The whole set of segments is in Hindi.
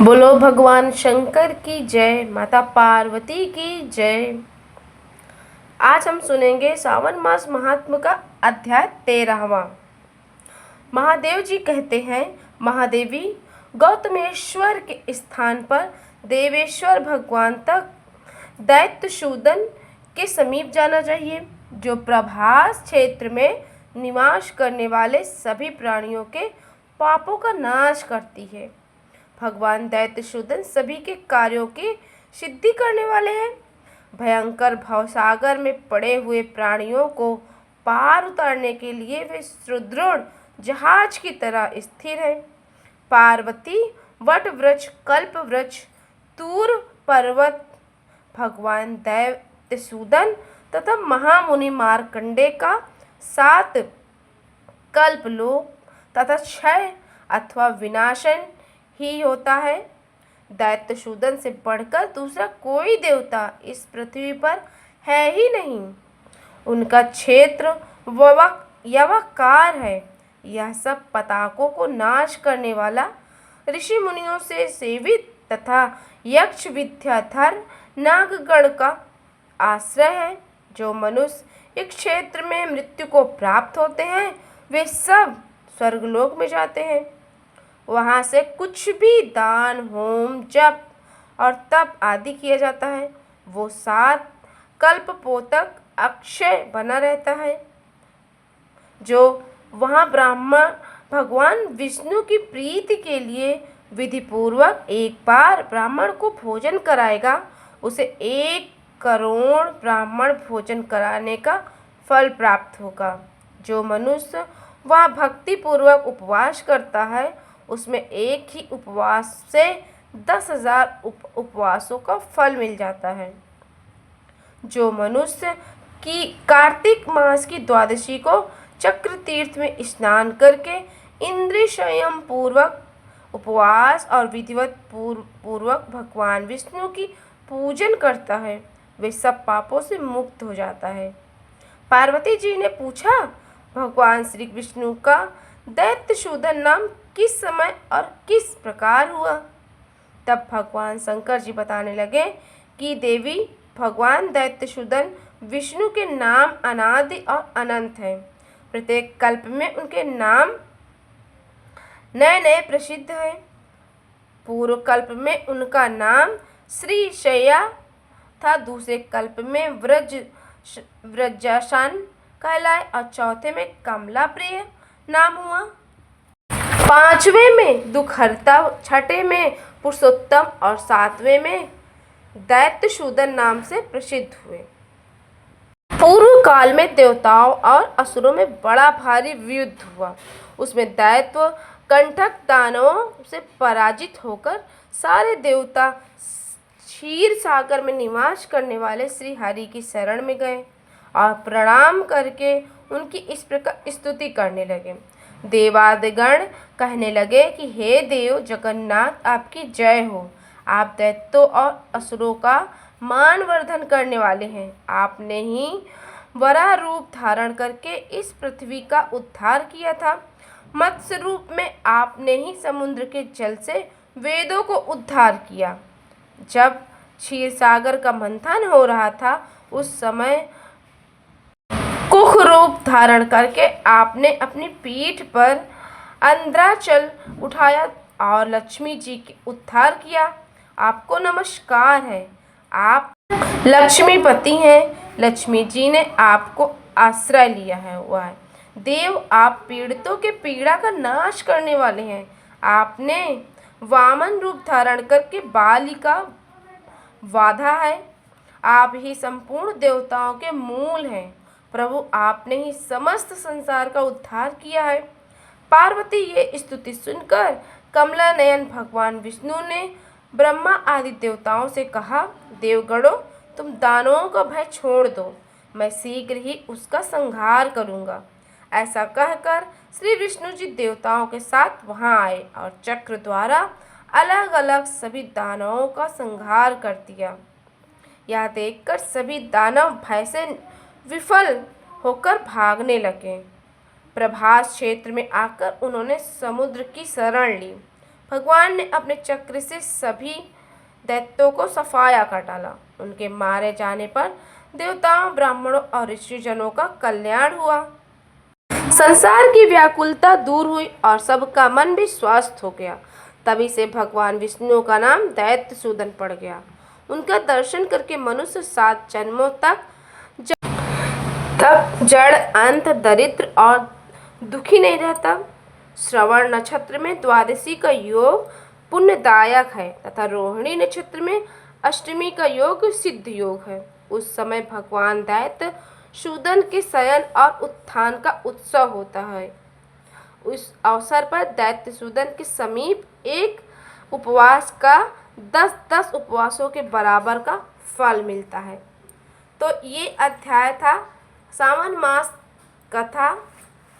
बोलो भगवान शंकर की जय, माता पार्वती की जय। आज हम सुनेंगे सावन मास महात्म का अध्याय 13वां। महादेव जी कहते हैं, महादेवी, गौतमेश्वर के स्थान पर देवेश्वर भगवान तक दैत्यशूदन के समीप जाना चाहिए, जो प्रभास क्षेत्र में निवास करने वाले सभी प्राणियों के पापों का नाश करती है। भगवान दैत्यशूदन सभी के कार्यों की सिद्धि करने वाले हैं। भयंकर भवसागर में पड़े हुए प्राणियों को पार उतारने के लिए वे सुदृढ़ जहाज की तरह स्थिर हैं। पार्वती, वट वृक्ष, कल्प वृक्ष, तूर पर्वत, भगवान दैत्यशूदन तथा महामुनि मार्कंडे का 7 कल्पलोक तथा क्षय अथवा विनाशन ही होता है। दैत्यशूदन से बढ़कर दूसरा कोई देवता इस पृथ्वी पर है ही नहीं। उनका क्षेत्र यवाकार है। यह सब पताकों को नाश करने वाला, ऋषि मुनियों से सेवित तथा यक्ष विद्याधर नागगण का आश्रय है। जो मनुष्य इस क्षेत्र में मृत्यु को प्राप्त होते हैं, वे सब स्वर्गलोक में जाते हैं। वहाँ से कुछ भी दान, होम, जप और तप आदि किया जाता है, वो 7 कल्पों तक अक्षय बना रहता है। जो वहाँ ब्राह्मण भगवान विष्णु की प्रीति के लिए विधिपूर्वक एक बार ब्राह्मण को भोजन कराएगा, उसे 1 करोड़ ब्राह्मण भोजन कराने का फल प्राप्त होगा। जो मनुष्य वहाँ भक्तिपूर्वक उपवास करता है, उसमें एक ही उपवास से 10,000 उपवासों का फल मिल जाता है। जो मनुष्य की कार्तिक मास की द्वादशी को चक्र तीर्थ में स्नान करके इंद्रिय संयम पूर्वक उपवास और विधिवत पूर्वक भगवान विष्णु की पूजन करता है, वे सब पापों से मुक्त हो जाता है। पार्वती जी ने पूछा, भगवान श्री विष्णु का दैत्यशूदन नाम किस समय और किस प्रकार हुआ? तब भगवान शंकर जी बताने लगे कि देवी, भगवान दैत्यशूदन विष्णु के नाम अनादि और अनंत हैं। प्रत्येक कल्प में उनके नाम नए नए प्रसिद्ध हैं। पूर्व कल्प में उनका नाम श्री शैया था, दूसरे कल्प में व्रजासन कहलाए और चौथे में कमला प्रिय नाम हुआ। 5वें में दुखहर्ता, 6ठे में पुरुषोत्तम और 7वें में दैत्यशूदन नाम से प्रसिद्ध हुए। पूर्व काल में देवताओं और असुरों में बड़ा भारी युद्ध हुआ। उसमें दैत्य कंटक दानवों से पराजित होकर सारे देवता क्षीर सागर में निवास करने वाले श्री हरि की शरण में गए और प्रणाम करके उनकी इस प्रकार स्तुति करने लगे। देवादिगण कहने लगे कि हे देव जगन्नाथ, आपकी जय हो। आप दैत्यों और असुरों का मानवर्धन करने वाले हैं। आपने ही वराह रूप धारण करके इस पृथ्वी का उद्धार किया था। मत्स्य रूप में आपने ही समुद्र के जल से वेदों को उद्धार किया। जब क्षीर सागर का मंथन हो रहा था, उस समय कुख रूप धारण करके आपने अपनी पीठ पर अंद्राचल उठाया और लक्ष्मी जी के उद्धार किया। आपको नमस्कार है। आप लक्ष्मीपति हैं। लक्ष्मी जी ने आपको आश्रय लिया है हुआ है। देव, आप पीड़ितों के पीड़ा का नाश करने वाले हैं। आपने वामन रूप धारण करके बाली का वाधा है। आप ही संपूर्ण देवताओं के मूल हैं। प्रभु, आपने ही समस्त संसार का उद्धार किया है। पार्वती ये स्तुति सुनकर कमला नयन भगवान विष्णु ने ब्रह्मा आदि देवताओं से कहा, देवगणों, तुम दानवों का भय छोड़ दो, मैं शीघ्र ही उसका संहार करूंगा। ऐसा कहकर श्री विष्णु जी देवताओं के साथ वहां आए और चक्र द्वारा अलग अलग सभी दानवों का संहार कर दिया। यह देखकर सभी दानव भय से विफल होकर भागने लगे। प्रभास क्षेत्र में आकर उन्होंने समुद्र की शरण ली। भगवान ने अपने चक्र से सभी दैत्यों को सफाया कर डाला। उनके मारे जाने पर देवताओं, ब्राह्मणों और ऋषिजनों का कल्याण हुआ। संसार की व्याकुलता दूर हुई और सबका मन भी स्वस्थ हो गया। तभी से भगवान विष्णु का नाम दैत्यसूदन पड़ गया। उनका दर्शन करके मनुष्य 7 जन्मों तक जड़, अंत, दरिद्र और दुखी नहीं रहता। श्रवण नक्षत्र में द्वादशी का योग पुण्यदायक है तथा रोहिणी नक्षत्र में अष्टमी का योग सिद्ध योग है। उस समय भगवान दैत्य सूदन के शयन और उत्थान का उत्सव होता है। उस अवसर पर दैत्य सूदन के समीप एक उपवास का 10-10 उपवासों के बराबर का फल मिलता है। तो ये अध्याय था सावन मास कथा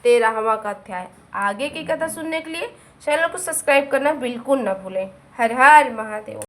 13वां का अध्याय। आगे की कथा सुनने के लिए चैनल को सब्सक्राइब करना बिल्कुल न भूलें। हर हर महादेव।